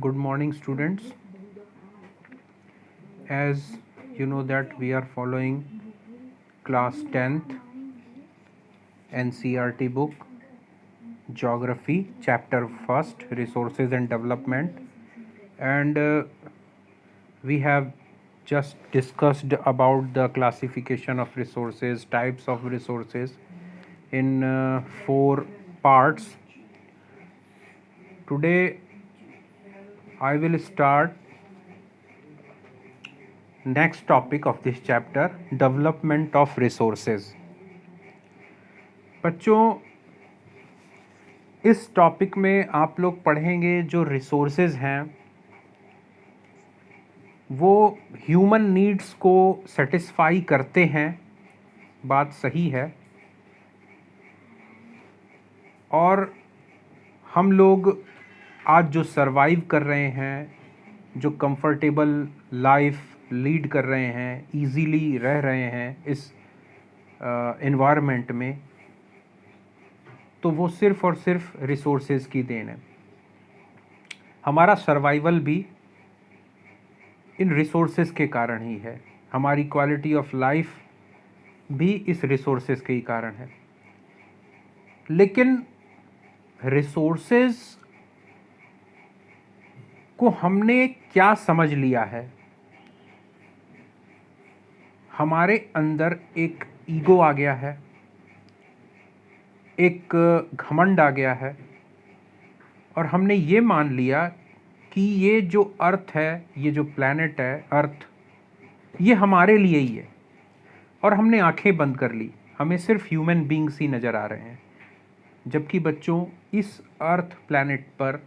Good morning, students. As you know that we are following class 10th NCERT book, Geography, chapter 1st, Resources and Development, and we have just discussed about the classification of resources, types of resources in 4 parts. Today I will start next topic of this chapter, development of resources. बच्चों, इस topic में आप लोग पढ़ेंगे जो resources हैं वो human needs को सेटिस्फाई करते हैं, बात सही है, और हम लोग आज जो सरवाइव कर रहे हैं, जो कंफर्टेबल लाइफ लीड कर रहे हैं, इजीली रह रहे हैं इस एनवायरनमेंट में, तो वो सिर्फ़ और सिर्फ रिसोर्सेज की देन है। हमारा सर्वाइवल भी इन रिसोर्सेज के कारण ही है, हमारी क्वालिटी ऑफ लाइफ भी इस रिसोर्सेज के ही कारण है। लेकिन रिसोर्सेज को हमने क्या समझ लिया है, हमारे अंदर एक ईगो आ गया है, एक घमंड आ गया है, और हमने ये मान लिया कि ये जो अर्थ है, ये जो प्लैनेट है अर्थ, ये हमारे लिए ही है, और हमने आंखें बंद कर ली, हमें सिर्फ ह्यूमन बींग्स ही नज़र आ रहे हैं। जबकि बच्चों, इस अर्थ प्लैनेट पर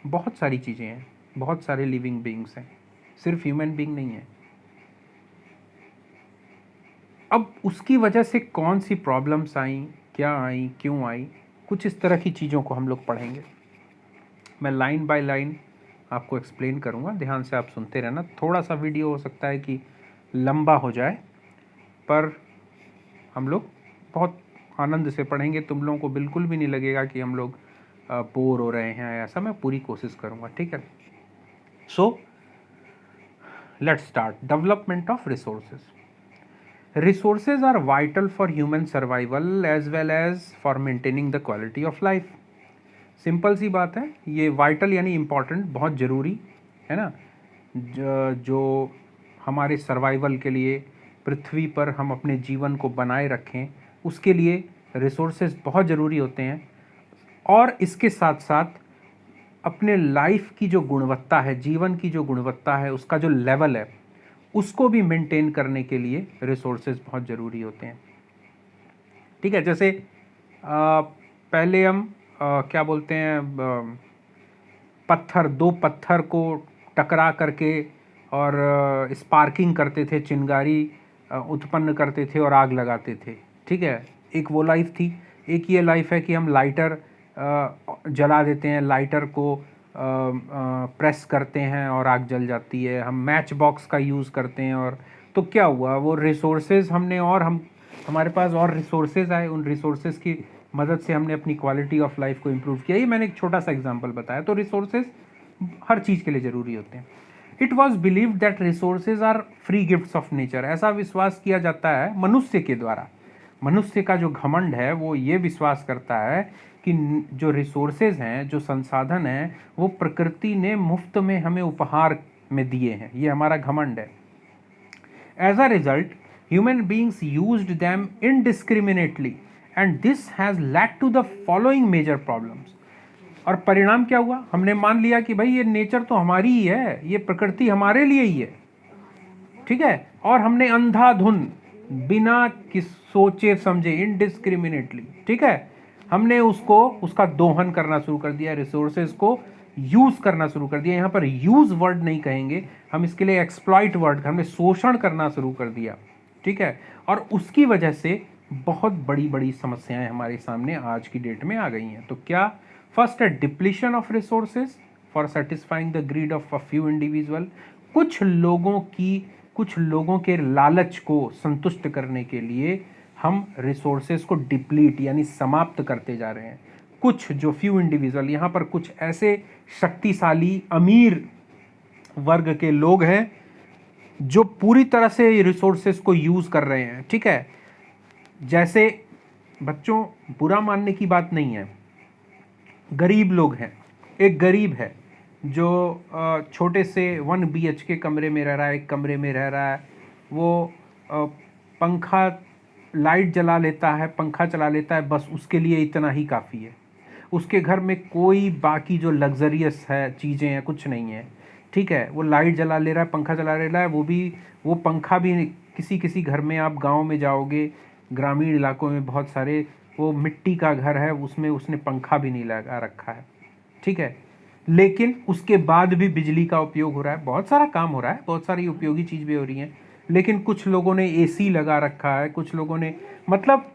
बहुत सारी चीज़ें हैं, बहुत सारे लिविंग बींग्स हैं, सिर्फ ह्यूमन बींग नहीं है। अब उसकी वजह से कौन सी प्रॉब्लम्स आई, क्या आई, क्यों आई, कुछ इस तरह की चीज़ों को हम लोग पढ़ेंगे। मैं लाइन बाय लाइन आपको एक्सप्लेन करूँगा, ध्यान से आप सुनते रहना। थोड़ा सा वीडियो हो सकता है कि लंबा हो जाए, पर हम लोग बहुत आनंद से पढ़ेंगे। तुम लोगों को बिल्कुल भी नहीं लगेगा कि हम लोग बोर हो रहे हैं, ऐसा मैं पूरी कोशिश करूँगा, ठीक है। So let's start. Development of resources. Resources are vital for human survival as well as for maintaining the quality of life. Simple सी बात है, ये वाइटल यानी इम्पॉर्टेंट, बहुत ज़रूरी है ना, जो हमारे सर्वाइवल के लिए, पृथ्वी पर हम अपने जीवन को बनाए रखें, उसके लिए रिसोर्सेज बहुत ज़रूरी होते हैं। और इसके साथ साथ अपने लाइफ की जो गुणवत्ता है, जीवन की जो गुणवत्ता है, उसका जो लेवल है, उसको भी मेंटेन करने के लिए रिसोर्सेज बहुत ज़रूरी होते हैं, ठीक है। जैसे पहले हम क्या बोलते हैं, दो पत्थर को टकरा करके और स्पार्किंग करते थे, चिंगारी उत्पन्न करते थे और आग लगाते थे, ठीक है। एक वो लाइफ थी। एक ये लाइफ है कि हम लाइटर जला देते हैं, लाइटर को प्रेस करते हैं और आग जल जाती है। हम मैच बॉक्स का यूज़ करते हैं, और तो क्या हुआ, वो रिसोर्सेज हमने, और हमारे पास और रिसोर्सेज आए, उन रिसोर्सेज की मदद से हमने अपनी क्वालिटी ऑफ लाइफ को इम्प्रूव किया। ये मैंने एक छोटा सा एग्जांपल बताया। तो रिसोर्सेज हर चीज़ के लिए ज़रूरी होते हैं। It was believed that resources are free gifts of nature. ऐसा विश्वास किया जाता है मनुष्य के द्वारा। मनुष्य का जो घमंड है वो ये विश्वास करता है कि जो रिसोर्सेज हैं, जो संसाधन हैं, वो प्रकृति ने मुफ्त में हमें उपहार में दिए हैं। ये हमारा घमंड है। As a result, human beings used them indiscriminately and this has led to the following major problems. और परिणाम क्या हुआ, हमने मान लिया कि भाई ये नेचर तो हमारी ही है, ये प्रकृति हमारे लिए ही है, ठीक है। और हमने अंधाधुन, बिना किस सोचे समझे, इनडिस्क्रिमिनेटली, ठीक है, हमने उसका दोहन करना शुरू कर दिया, रिसोर्सेज को यूज करना शुरू कर दिया। यहाँ पर यूज वर्ड नहीं कहेंगे हम, इसके लिए एक्सप्लॉइट वर्ड, हमने शोषण करना शुरू कर दिया, ठीक है। और उसकी वजह से बहुत बड़ी बड़ी समस्याएं हमारे सामने आज की डेट में आ गई हैं। तो क्या, फर्स्ट है depletion of resources for satisfying the greed of a few individual. कुछ लोगों के लालच को संतुष्ट करने के लिए हम रिसोर्सेज को डिप्लीट यानी समाप्त करते जा रहे हैं। कुछ जो फ्यू इंडिविजुअल, यहाँ पर कुछ ऐसे शक्तिशाली अमीर वर्ग के लोग हैं जो पूरी तरह से रिसोर्सेज को यूज़ कर रहे हैं, ठीक है। जैसे बच्चों, बुरा मानने की बात नहीं है, गरीब लोग हैं, एक गरीब है जो छोटे से 1 BHK कमरे में रह रहा है, एक कमरे में रह रहा है, वो पंखा लाइट जला लेता है, पंखा चला लेता है, बस उसके लिए इतना ही काफ़ी है। उसके घर में कोई बाकी जो लग्जरियस है चीज़ें हैं कुछ नहीं है, ठीक है। वो लाइट जला ले रहा है, पंखा चला ले रहा है, वो पंखा भी किसी किसी घर में, आप गांव में जाओगे, ग्रामीण इलाकों में बहुत सारे, वो मिट्टी का घर है, उसमें उसने पंखा भी नहीं लगा रखा है, ठीक है। लेकिन उसके बाद भी बिजली का उपयोग हो रहा है, बहुत सारा काम हो रहा है, बहुत सारी उपयोगी चीज़ भी हो रही हैं। लेकिन कुछ लोगों ने AC लगा रखा है, कुछ लोगों ने, मतलब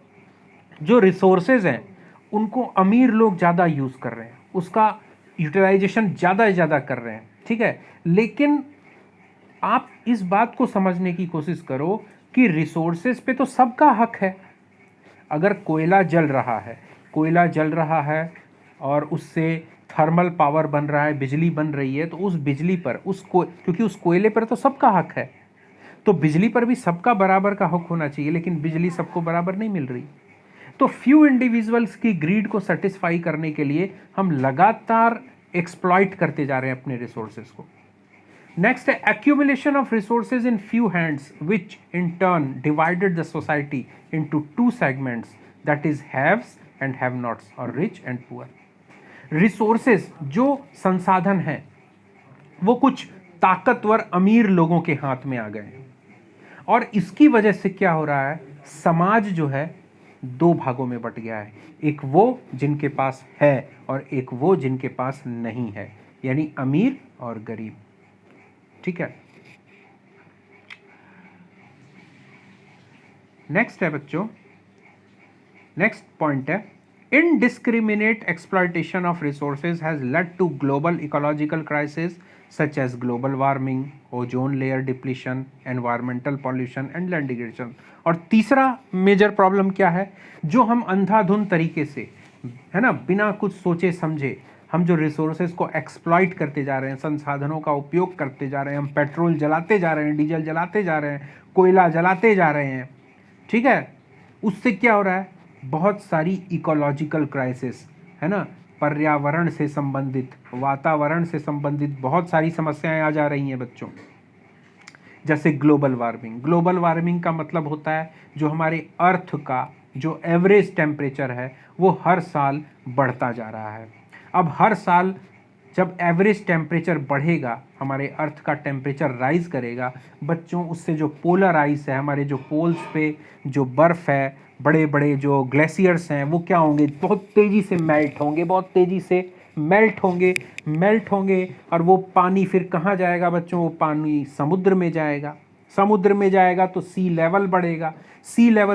जो रिसोर्सेज हैं उनको अमीर लोग ज़्यादा यूज़ कर रहे हैं, उसका यूटिलाइजेशन ज़्यादा से ज़्यादा कर रहे हैं, ठीक है। लेकिन आप इस बात को समझने की कोशिश करो कि रिसोर्सेज पे तो सबका हक है। अगर कोयला जल रहा है और उससे थर्मल पावर बन रहा है, बिजली बन रही है, तो उस बिजली पर क्योंकि उस कोयले पर तो सबका हक है, तो बिजली पर भी सबका बराबर का हक होना चाहिए, लेकिन बिजली सबको बराबर नहीं मिल रही। तो फ्यू इंडिविजुअल्स की ग्रीड को सेटिस्फाई करने के लिए हम लगातार एक्सप्लॉइट करते जा रहे हैं अपने रिसोर्सेज को। नेक्स्ट है accumulation of resources in few hands which in turn divided the society into 2 segments, that is haves and have nots, और रिच एंड पुअर। रिसोर्सेज जो संसाधन हैं वो कुछ ताकतवर अमीर लोगों के हाथ में आ गए हैं, और इसकी वजह से क्या हो रहा है, समाज जो है 2 भागों में बट गया है, एक वो जिनके पास है और एक वो जिनके पास नहीं है, यानी अमीर और गरीब, ठीक है। नेक्स्ट है बच्चों, नेक्स्ट पॉइंट है, indiscriminate exploitation of resources has led to global ecological crises such as global warming, ozone layer depletion, environmental pollution and land degradation। और तीसरा मेजर प्रॉब्लम क्या है, जो हम अंधाधुंध तरीके से, है ना, बिना कुछ सोचे समझे हम जो रिसोर्सेज को एक्सप्लॉइट करते जा रहे हैं, संसाधनों का उपयोग करते जा रहे हैं, हम पेट्रोल जलाते जा रहे हैं, डीजल जलाते जा रहे हैं, कोयला जलाते जा रहे हैं, ठीक है। उससे क्या हो रहा है, बहुत सारी इकोलॉजिकल क्राइसिस, है ना, पर्यावरण से संबंधित, वातावरण से संबंधित बहुत सारी समस्याएं आ जा रही हैं बच्चों। जैसे ग्लोबल वार्मिंग। ग्लोबल वार्मिंग का मतलब होता है जो हमारे अर्थ का जो एवरेज टेम्परेचर है वो हर साल बढ़ता जा रहा है। अब हर साल जब एवरेज टेम्परेचर बढ़ेगा, हमारे अर्थ का टेम्परेचर राइज करेगा बच्चों, उससे जो पोलर आइस है, हमारे जो पोल्स पे जो बर्फ़ है, बड़े बड़े जो ग्लेशियर्स हैं, वो क्या होंगे, बहुत तेज़ी से मेल्ट होंगे, बहुत तेज़ी से मेल्ट होंगे। और वो पानी फिर कहाँ जाएगा बच्चों, वो पानी समुद्र में जाएगा। समुद्र में जाएगा तो सी लेवल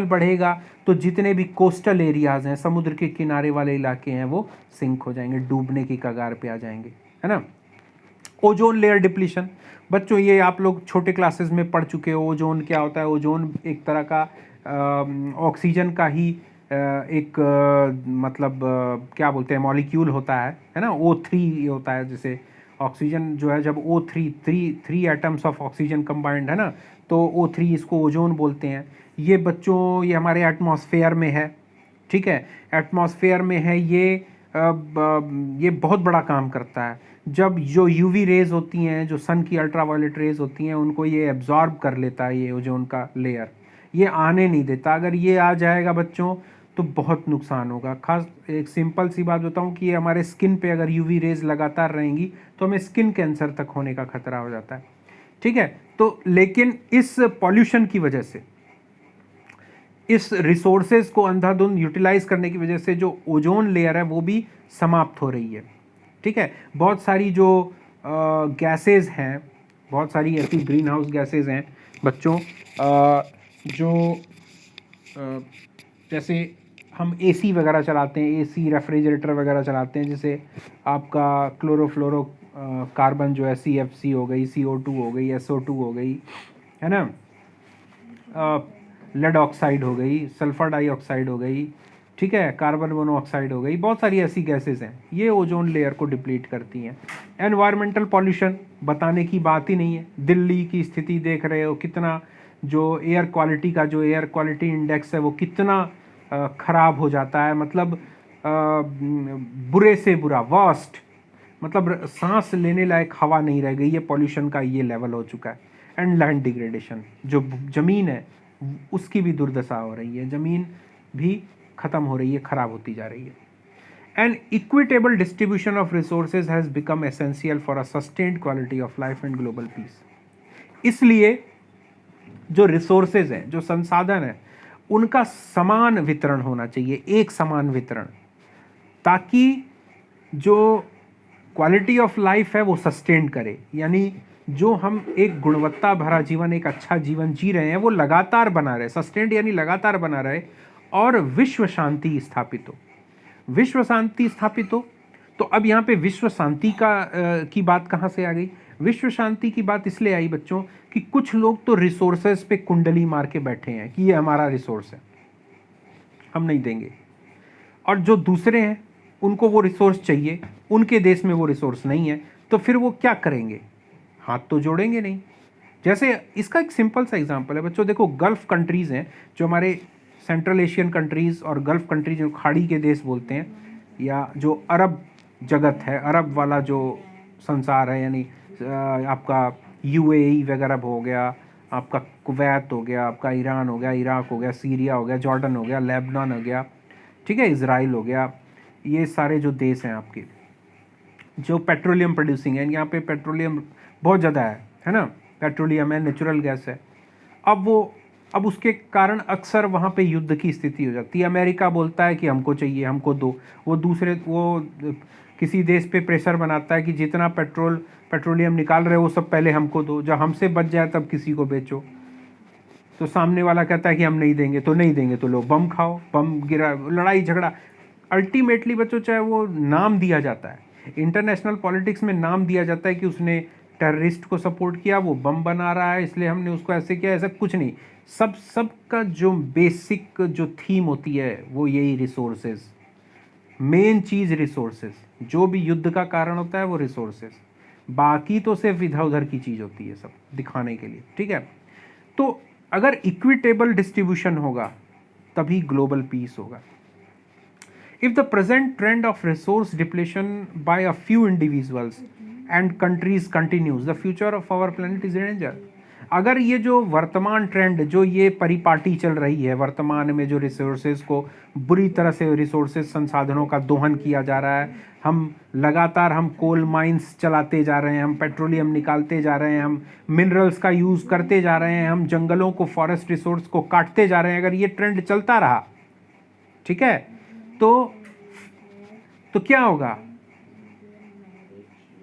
बढ़ेगा तो जितने भी कोस्टल एरियाज़ हैं, समुद्र के किनारे वाले इलाके हैं, वो सिंक हो जाएंगे, डूबने की कगार पे आ जाएंगे, है ना। ओजोन लेयर डिप्लीशन, बच्चों ये आप लोग छोटे क्लासेस में पढ़ चुके हो। ओजोन क्या होता है, ओजोन एक तरह का ऑक्सीजन का ही एक मतलब क्या बोलते हैं, मॉलिक्यूल होता है ना, O3 होता है। जैसे ऑक्सीजन जो है, जब three atoms of oxygen combined है ना, तो O3 इसको ओजोन बोलते हैं। ये बच्चों ये हमारे एटमॉस्फेयर में है, ठीक है, एटमॉस्फेयर में है ये बहुत बड़ा काम करता है। जब जो यूवी रेज होती हैं, जो सन की अल्ट्रावायलेट रेज होती हैं, उनको ये एब्जॉर्ब कर लेता है, ये ओजोन का लेयर, ये आने नहीं देता। अगर ये आ जाएगा बच्चों तो बहुत नुकसान होगा। खास एक सिंपल सी बात बताऊं कि ये हमारे स्किन पे अगर यूवी रेज लगातार रहेंगी तो हमें स्किन कैंसर तक होने का खतरा हो जाता है, ठीक है। तो लेकिन इस पॉल्यूशन की वजह से, इस रिसोर्सेज को अंधाधुंध यूटिलाइज करने की वजह से जो ओजोन लेयर है वो भी समाप्त हो रही है, ठीक है। बहुत सारी जो गैसेज हैं, बहुत सारी ऐसी ग्रीन हाउस गैसेज हैं बच्चों, जो जैसे हम एसी वगैरह चलाते हैं, एसी रेफ्रिजरेटर वगैरह चलाते हैं, जैसे आपका क्लोरोफ्लोरो कार्बन जो है CFC हो गई, CO2 हो गई, SO2 हो गई, है ना, लेड ऑक्साइड हो गई, सल्फर डाइऑक्साइड हो गई, ठीक है, कार्बन मोनोऑक्साइड हो गई, बहुत सारी ऐसी गैसेस हैं, ये ओजोन लेयर को डिप्लीट करती हैं। एनवायरमेंटल पॉल्यूशन बताने की बात ही नहीं है, दिल्ली की स्थिति देख रहे हो, कितना जो एयर क्वालिटी का जो एयर क्वालिटी इंडेक्स है वो कितना ख़राब हो जाता है, मतलब बुरे से बुरा, वर्स्ट, मतलब सांस लेने लायक हवा नहीं रह गई, ये पॉल्यूशन का ये लेवल हो चुका है। एंड लैंड डिग्रेडेशन, जो ज़मीन है उसकी भी दुर्दशा हो रही है, ज़मीन भी ख़त्म हो रही है, ख़राब होती जा रही है। An equitable distribution of resources has become essential for a sustained quality of life and global peace. इसलिए जो रिसोर्सेज हैं, जो संसाधन है, उनका समान वितरण होना चाहिए, एक समान वितरण, ताकि जो क्वालिटी ऑफ लाइफ है वो सस्टेन करे, यानी जो हम एक गुणवत्ता भरा जीवन, एक अच्छा जीवन जी रहे हैं, वो लगातार बना रहे, सस्टेन्ड यानी लगातार बना रहे, और विश्व शांति स्थापित हो। विश्व शांति स्थापित हो, तो अब यहाँ पे विश्व शांति की बात कहाँ से आ गई? विश्व शांति की बात इसलिए आई बच्चों कि कुछ लोग तो रिसोर्सेज पे कुंडली मार के बैठे हैं कि ये हमारा रिसोर्स है, हम नहीं देंगे, और जो दूसरे हैं उनको वो रिसोर्स चाहिए, उनके देश में वो रिसोर्स नहीं है, तो फिर वो क्या करेंगे? हाथ तो जोड़ेंगे नहीं। जैसे इसका एक सिंपल सा एग्जांपल है बच्चों, देखो गल्फ कंट्रीज़ हैं, जो हमारे सेंट्रल एशियन कंट्रीज़ और गल्फ कंट्रीज जो खाड़ी के देश बोलते हैं, या जो अरब जगत है, अरब वाला जो संसार है, यानी आपका यूएई वगैरह हो गया, आपका कुवैत हो गया, आपका ईरान हो गया, इराक हो गया, सीरिया हो गया, जॉर्डन हो गया, लेबनान हो गया, ठीक है, इज़राइल हो गया, ये सारे जो देश हैं आपके जो पेट्रोलियम प्रोड्यूसिंग है, यहाँ पे पेट्रोलियम बहुत ज़्यादा है ना, पेट्रोलियम है, नेचुरल गैस है। अब उसके कारण अक्सर वहाँ पे युद्ध की स्थिति हो जाती है। अमेरिका बोलता है कि हमको चाहिए, हमको दो, वो किसी देश पे प्रेशर बनाता है कि जितना पेट्रोलियम निकाल रहे हो वो सब पहले हमको दो, जब हमसे बच जाए तब किसी को बेचो। तो सामने वाला कहता है कि हम नहीं देंगे, तो नहीं देंगे तो लो बम खाओ, बम गिरा, लड़ाई झगड़ा। अल्टीमेटली बच्चों, चाहे वो नाम दिया जाता है, इंटरनेशनल पॉलिटिक्स में नाम दिया जाता है कि उसने टेररिस्ट को सपोर्ट किया, वो बम बना रहा है इसलिए हमने उसको ऐसे किया, ऐसा कुछ नहीं। सबका जो बेसिक जो थीम होती है वो यही रिसोर्सेज, मेन चीज़ रिसोर्सेज, जो भी युद्ध का कारण होता है वो रिसोर्सेज, बाकी तो सिर्फ इधर उधर की चीज़ होती है, सब दिखाने के लिए, ठीक है। तो अगर इक्विटेबल डिस्ट्रीब्यूशन होगा तभी ग्लोबल पीस होगा। If the present trend of resource depletion by a few individuals and countries continues, the future of our planet is in danger. अगर ये जो वर्तमान ट्रेंड, जो ये परिपाटी चल रही है, वर्तमान में जो रिसोर्सेज को बुरी तरह से, रिसोर्सेज संसाधनों का दोहन किया जा रहा है, हम कोल माइंस चलाते जा रहे हैं, हम पेट्रोलियम निकालते जा रहे हैं, हम मिनरल्स का यूज़ करते जा रहे हैं, हम जंगलों को, फॉरेस्ट रिसोर्स को काटते जा रहे हैं, अगर ये ट्रेंड चलता रहा, ठीक है, तो क्या होगा?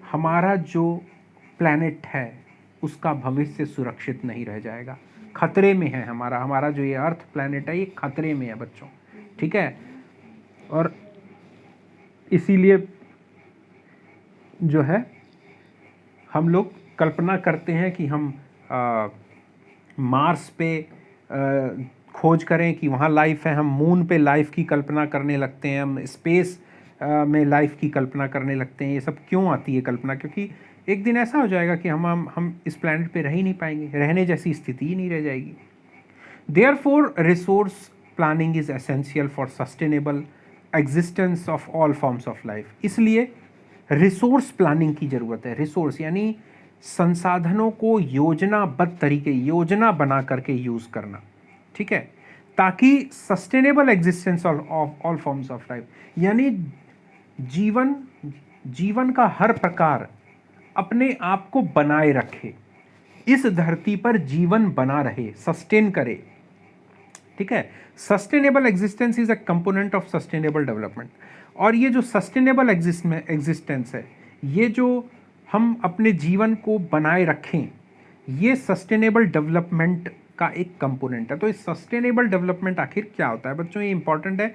हमारा जो प्लैनेट है उसका भविष्य सुरक्षित नहीं रह जाएगा, खतरे में है। हमारा जो ये अर्थ प्लैनेट है ये खतरे में है बच्चों, ठीक है। और इसीलिए जो है हम लोग कल्पना करते हैं कि हम मार्स पे खोज करें कि वहाँ लाइफ है, हम मून पे लाइफ की कल्पना करने लगते हैं, हम स्पेस में लाइफ की कल्पना करने लगते हैं। ये सब क्यों आती है कल्पना? क्योंकि एक दिन ऐसा हो जाएगा कि हम इस प्लैनेट पे रह ही नहीं पाएंगे, रहने जैसी स्थिति ही नहीं रह जाएगी। Therefore resource planning is essential for sustainable existence of all forms of life. इसलिए रिसोर्स प्लानिंग की ज़रूरत है। रिसोर्स यानी संसाधनों को योजनाबद्ध तरीके, योजना बना करके यूज़ करना, ठीक है, ताकि sustainable existence of all forms of life, यानी जीवन का हर प्रकार अपने आप को बनाए रखे, इस धरती पर जीवन बना रहे, सस्टेन करे, ठीक है। Sustainable existence is a component of sustainable development. और ये जो सस्टेनेबल एग्जिस्टेंस है, ये जो हम अपने जीवन को बनाए रखें, ये सस्टेनेबल डेवलपमेंट का एक कंपोनेंट है। तो इस सस्टेनेबल डेवलपमेंट आखिर क्या होता है बच्चों, ये इंपॉर्टेंट है।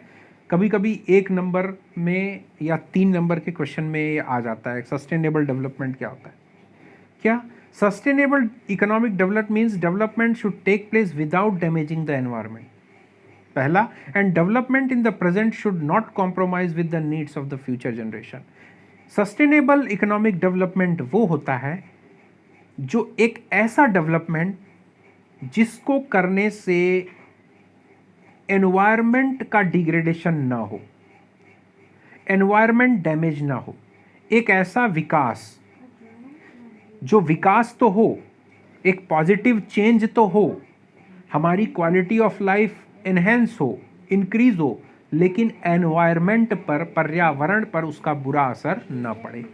कभी कभी 1 नंबर में या 3 नंबर के क्वेश्चन में ये आ जाता है, सस्टेनेबल डेवलपमेंट क्या होता है। क्या sustainable economic development means development should take place without damaging the environment. पहला, and development in the present should not compromise with the needs of the future generation. Sustainable economic development वो होता है जो एक ऐसा डेवलपमेंट जिसको करने से एनवायरनमेंट का डिग्रेडेशन ना हो, एनवायरनमेंट डैमेज ना हो, एक ऐसा विकास जो विकास तो हो, एक पॉजिटिव चेंज तो हो, हमारी क्वालिटी ऑफ लाइफ एनहेंस हो, इंक्रीज हो, लेकिन एनवायरनमेंट पर, पर्यावरण पर उसका बुरा असर ना पड़े।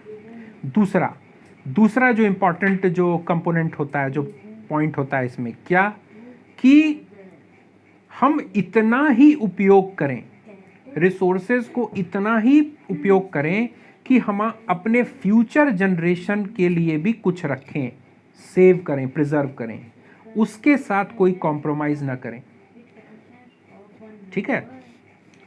दूसरा जो इंपॉर्टेंट जो कंपोनेंट होता है, जो पॉइंट होता है इसमें क्या, कि हम इतना ही उपयोग करें, रिसोर्सेज को इतना ही उपयोग करें कि हम अपने फ्यूचर जनरेशन के लिए भी कुछ रखें, सेव करें, प्रिजर्व करें, उसके साथ कोई कॉम्प्रोमाइज ना करें। ठीक है,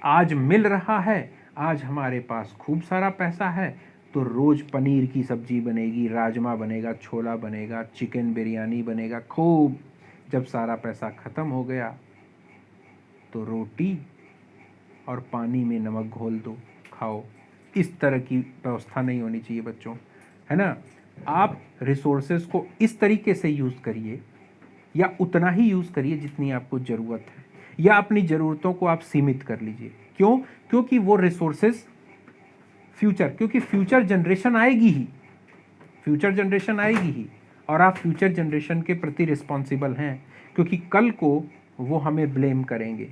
आज मिल रहा है, आज हमारे पास खूब सारा पैसा है, तो रोज पनीर की सब्जी बनेगी, राजमा बनेगा, छोला बनेगा, चिकन बिरयानी बनेगा खूब। जब सारा पैसा खत्म हो गया तो रोटी और पानी में नमक घोल दो, खाओ। इस तरह की व्यवस्था नहीं होनी चाहिए बच्चों, है ना। आप रिसोर्सेज को इस तरीके से यूज़ करिए, या उतना ही यूज़ करिए जितनी आपको ज़रूरत है, या अपनी ज़रूरतों को आप सीमित कर लीजिए। क्यों? क्योंकि वो रिसोर्सेज क्योंकि फ्यूचर जनरेशन आएगी ही, और आप फ्यूचर जनरेशन के प्रति रिस्पॉन्सिबल हैं, क्योंकि कल को वो हमें ब्लेम करेंगे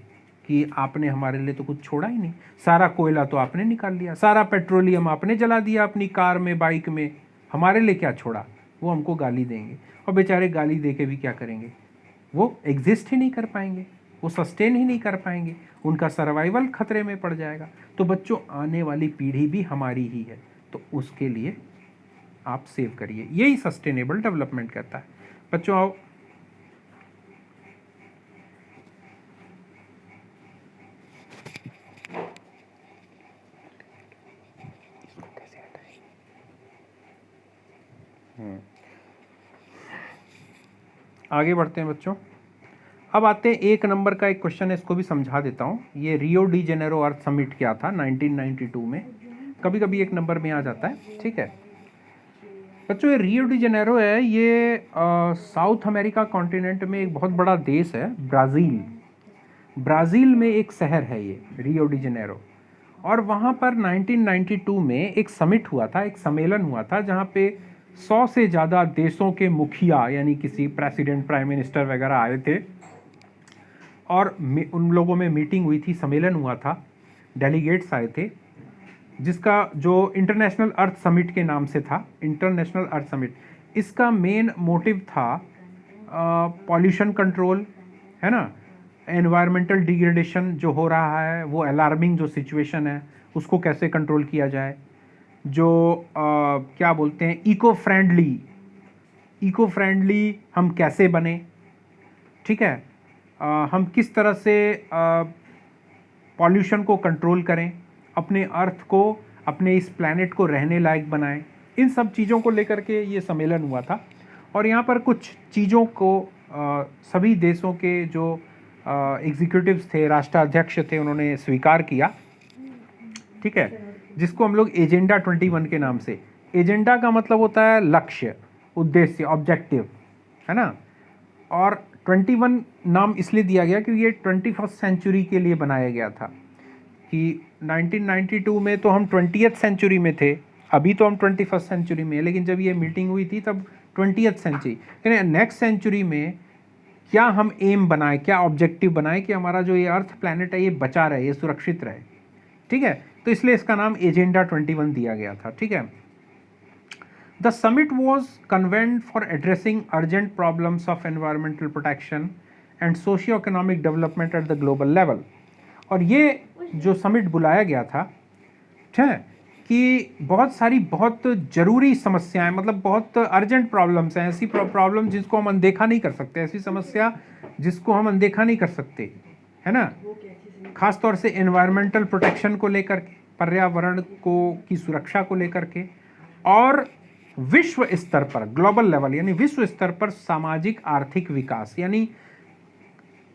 कि आपने हमारे लिए तो कुछ छोड़ा ही नहीं, सारा कोयला तो आपने निकाल लिया, सारा पेट्रोलियम आपने जला दिया अपनी कार में, बाइक में, हमारे लिए क्या छोड़ा। वो हमको गाली देंगे, और बेचारे गाली दे के भी क्या करेंगे, वो एग्जिस्ट ही नहीं कर पाएंगे, वो सस्टेन ही नहीं कर पाएंगे, उनका सर्वाइवल खतरे में पड़ जाएगा। तो बच्चों, आने वाली पीढ़ी भी हमारी ही है, तो उसके लिए आप सेव करिए। यही सस्टेनेबल डेवलपमेंट कहता है। बच्चों आओ, आगे बढ़ते हैं बच्चों। अब आते हैं 1 नंबर का एक क्वेश्चन है, इसको भी समझा देता हूँ। ये रियो डी जेनेरो अर्थ समिट क्या था 1992 में, कभी कभी 1 नंबर में आ जाता है। ठीक है बच्चों, ये रियो डी जेनेरो है, ये साउथ अमेरिका कॉन्टिनेंट में एक बहुत बड़ा देश है, ब्राज़ील में एक शहर है ये रियो डी जेनेरो। और वहाँ पर 1992 में एक समिट हुआ था, एक सम्मेलन हुआ था, जहाँ पे 100 से ज़्यादा देशों के मुखिया, यानी किसी प्रेसिडेंट, प्राइम मिनिस्टर वगैरह आए थे, और उन लोगों में मीटिंग हुई थी, सम्मेलन हुआ था, डेलीगेट्स आए थे, जिसका जो इंटरनेशनल अर्थ समिट के नाम से था, इंटरनेशनल अर्थ समिट। इसका मेन मोटिव था पॉल्यूशन कंट्रोल, है ना, एनवायरमेंटल डिग्रेडेशन जो हो रहा है, वो अलार्मिंग जो सिचुएशन है, उसको कैसे कंट्रोल किया जाए, जो क्या बोलते हैं, इको फ्रेंडली हम कैसे बने, ठीक है, हम किस तरह से पॉल्यूशन को कंट्रोल करें, अपने अर्थ को, अपने इस प्लैनेट को रहने लायक बनाएं। इन सब चीज़ों को लेकर के ये सम्मेलन हुआ था। और यहाँ पर कुछ चीज़ों को सभी देशों के जो एग्जीक्यूटिव्स थे, राष्ट्राध्यक्ष थे, उन्होंने स्वीकार किया। ठीक है, जिसको हम लोग एजेंडा 21 के नाम से, एजेंडा का मतलब होता है लक्ष्य, उद्देश्य, ऑब्जेक्टिव, है ना। और 21 नाम इसलिए दिया गया क्योंकि ये 21st सेंचुरी के लिए बनाया गया था, कि 1992 में तो हम 20th सेंचुरी में थे, अभी तो हम 21st सेंचुरी में, लेकिन जब ये मीटिंग हुई थी तब 20th सेंचुरी, यानी नेक्स्ट सेंचुरी में क्या हम एम बनाए, क्या ऑब्जेक्टिव बनाए कि हमारा जो ये अर्थ प्लैनेट है ये बचा रहे, ये सुरक्षित रहे। ठीक है, तो इसलिए इसका नाम एजेंडा 21 दिया गया था। ठीक है, the summit was convened for addressing urgent problems of environmental protection and socio economic development at the global level. और ये जो समिट बुलाया गया था, ठीक है, कि बहुत सारी बहुत ज़रूरी समस्याएं, मतलब बहुत अर्जेंट प्रॉब्लम्स हैं, ऐसी प्रॉब्लम जिसको हम अनदेखा नहीं कर सकते, ऐसी समस्या जिसको हम अनदेखा नहीं कर सकते, है ना। खास तौर से एनवायरमेंटल प्रोटेक्शन को लेकर के, पर्यावरण को की सुरक्षा को लेकर के, और विश्व स्तर पर, ग्लोबल लेवल यानी विश्व स्तर पर सामाजिक आर्थिक विकास। यानी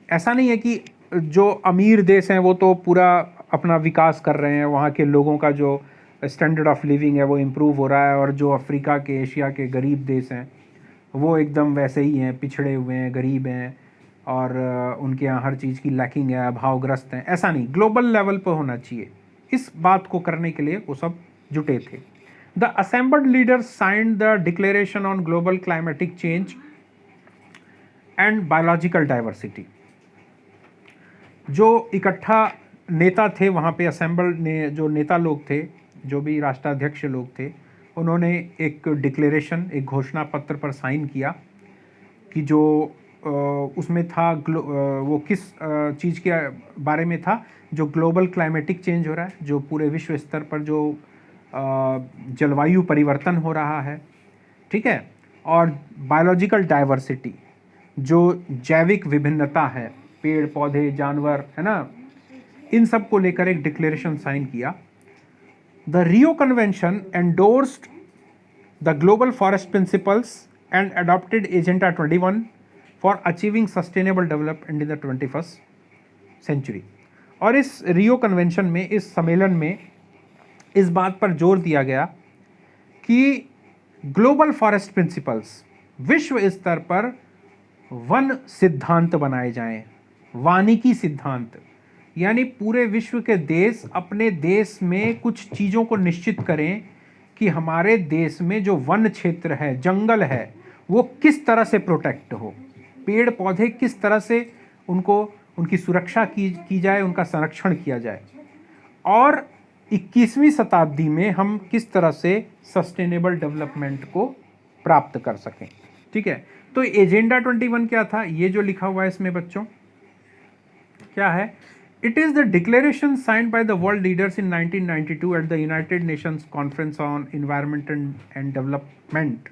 ऐसा नहीं है कि जो अमीर देश हैं वो तो पूरा अपना विकास कर रहे हैं, वहाँ के लोगों का जो स्टैंडर्ड ऑफ लिविंग है वो इम्प्रूव हो रहा है, और जो अफ्रीका के, एशिया के गरीब देश हैं वो एकदम वैसे ही हैं, पिछड़े हुए हैं, गरीब हैं, और उनके यहाँ हर चीज़ की लैकिंग है, अभावग्रस्त हैं। ऐसा नहीं, ग्लोबल लेवल पर होना चाहिए। इस बात को करने के लिए वो सब जुटे थे। The assembled leaders signed the declaration on global climatic change and biological diversity. जो इकट्ठा नेता थे वहाँ पे, असेंबल्ड ने जो नेता लोग थे, जो भी राष्ट्राध्यक्ष लोग थे, उन्होंने एक डिक्लेरेशन, एक घोषणा पत्र पर साइन किया कि जो उसमें था वो किस चीज़ के बारे में था, जो ग्लोबल क्लाइमेटिक चेंज हो रहा है, जो पूरे विश्व स्तर पर जो जलवायु परिवर्तन हो रहा है, ठीक है, और बायोलॉजिकल डाइवर्सिटी, जो जैविक विभिन्नता है, पेड़ पौधे जानवर है ना, इन सब को लेकर एक डिक्लेरेशन साइन किया। The Rio convention endorsed the global forest principles and adopted agenda 21 for achieving sustainable development in the 21st century. और इस रियो कन्वेंशन में, इस सम्मेलन में इस बात पर जोर दिया गया कि ग्लोबल फॉरेस्ट प्रिंसिपल्स, विश्व स्तर पर वन सिद्धांत बनाए जाएं, वानिकी सिद्धांत, यानी पूरे विश्व के देश अपने देश में कुछ चीज़ों को निश्चित करें कि हमारे देश में जो वन क्षेत्र है, जंगल है, वो किस तरह से प्रोटेक्ट हो, पेड़ पौधे किस तरह से उनकी सुरक्षा की जाए, उनका संरक्षण किया जाए, और 21वीं शताब्दी में हम किस तरह से सस्टेनेबल डेवलपमेंट को प्राप्त कर सकें। ठीक है, तो एजेंडा 21 क्या था, ये जो लिखा हुआ है इसमें बच्चों क्या है, it is the declaration signed by the world leaders in 1992 at the United Nations conference on environment and development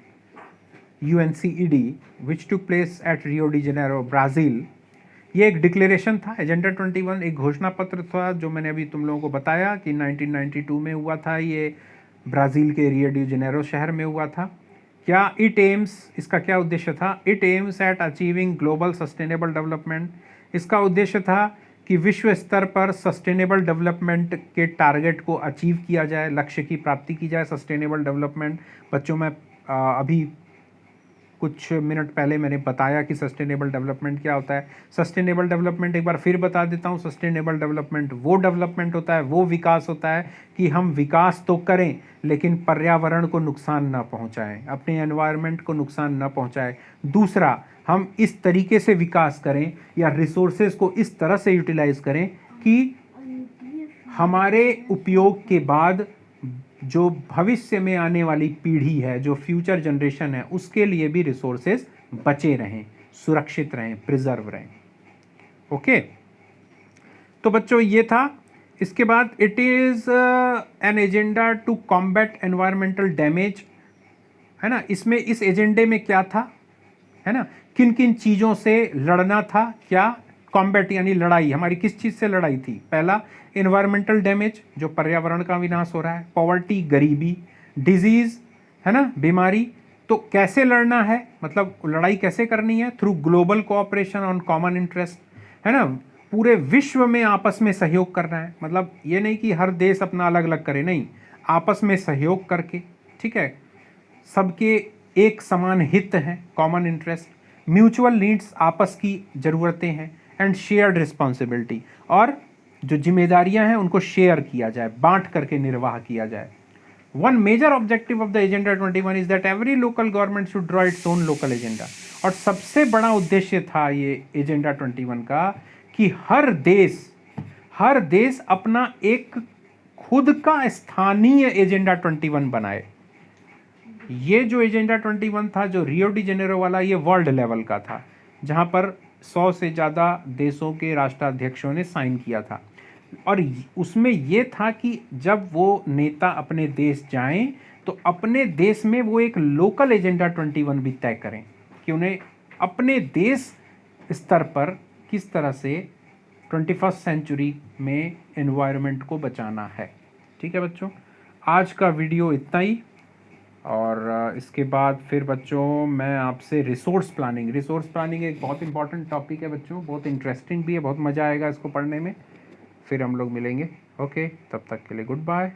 UNCED which took place at Rio de Janeiro, Brazil. ये एक डिक्लेरेशन था, एजेंडा 21 एक घोषणा पत्र था, जो मैंने अभी तुम लोगों को बताया कि 1992 में हुआ था, ये ब्राज़ील के रियो डी जेनेरो शहर में हुआ था। क्या इट एम्स, इसका क्या उद्देश्य था, it aims at achieving global sustainable development. इसका उद्देश्य था कि विश्व स्तर पर सस्टेनेबल डेवलपमेंट के टारगेट को अचीव किया जाए, लक्ष्य की प्राप्ति की जाए। सस्टेनेबल डेवलपमेंट बच्चों में अभी कुछ मिनट पहले मैंने बताया कि सस्टेनेबल डेवलपमेंट क्या होता है। सस्टेनेबल डेवलपमेंट एक बार फिर बता देता हूँ, सस्टेनेबल डेवलपमेंट वो डेवलपमेंट होता है, वो विकास होता है कि हम विकास तो करें लेकिन पर्यावरण को नुकसान ना पहुँचाएं, अपने एनवायरनमेंट को नुकसान ना पहुँचाएं। दूसरा, हम इस तरीके से विकास करें या रिसोर्सेज को इस तरह से यूटिलाइज करें कि हमारे उपयोग के बाद जो भविष्य में आने वाली पीढ़ी है, जो फ्यूचर जनरेशन है, उसके लिए भी रिसोर्सेज बचे रहें, सुरक्षित रहें, प्रिजर्व रहें। ओके, तो बच्चों ये था। इसके बाद it is an agenda to combat environmental damage, है ना। इसमें इस एजेंडे में क्या था, है ना, किन किन चीज़ों से लड़ना था, क्या कॉम्बैट यानी लड़ाई, हमारी किस चीज़ से लड़ाई थी। पहला, इन्वायरमेंटल डैमेज, जो पर्यावरण का विनाश हो रहा है, पॉवर्टी, गरीबी, डिजीज़, है ना, बीमारी। तो कैसे लड़ना है, मतलब लड़ाई कैसे करनी है, through global cooperation on common interest, है ना, पूरे विश्व में आपस में सहयोग करना है। मतलब ये नहीं कि हर देश अपना अलग अलग करे, नहीं, आपस में सहयोग करके, ठीक है, सबके एक समान हित हैं, कॉमन इंटरेस्ट, म्यूचुअल नीड्स, आपस की ज़रूरतें हैं, एंड शेयर्ड रिस्पॉन्सिबिलिटी, और जो जिम्मेदारियां हैं उनको शेयर किया जाए, बांट करके निर्वाह किया जाए। One major objective of the agenda 21 is that every local government should draw its own local agenda. और सबसे बड़ा उद्देश्य था ये एजेंडा 21 का कि हर देश अपना एक खुद का स्थानीय एजेंडा 21 बनाए। ये जो एजेंडा 21 था, जो रियो डी जेनेरो वाला, ये वर्ल्ड लेवल का था, जहाँ पर 100 से ज़्यादा देशों के राष्ट्राध्यक्षों ने साइन किया था। और उसमें ये था कि जब वो नेता अपने देश जाएं तो अपने देश में वो एक लोकल एजेंडा 21 भी तय करें कि उन्हें अपने देश स्तर पर किस तरह से 21st सेंचुरी में एनवायरनमेंट को बचाना है। ठीक है बच्चों, आज का वीडियो इतना ही, और इसके बाद फिर बच्चों मैं आपसे रिसोर्स प्लानिंग एक बहुत इंपॉर्टेंट टॉपिक है बच्चों, बहुत इंटरेस्टिंग भी है, बहुत मज़ा आएगा इसको पढ़ने में। फिर हम लोग मिलेंगे। ओके, तब तक के लिए गुड बाय।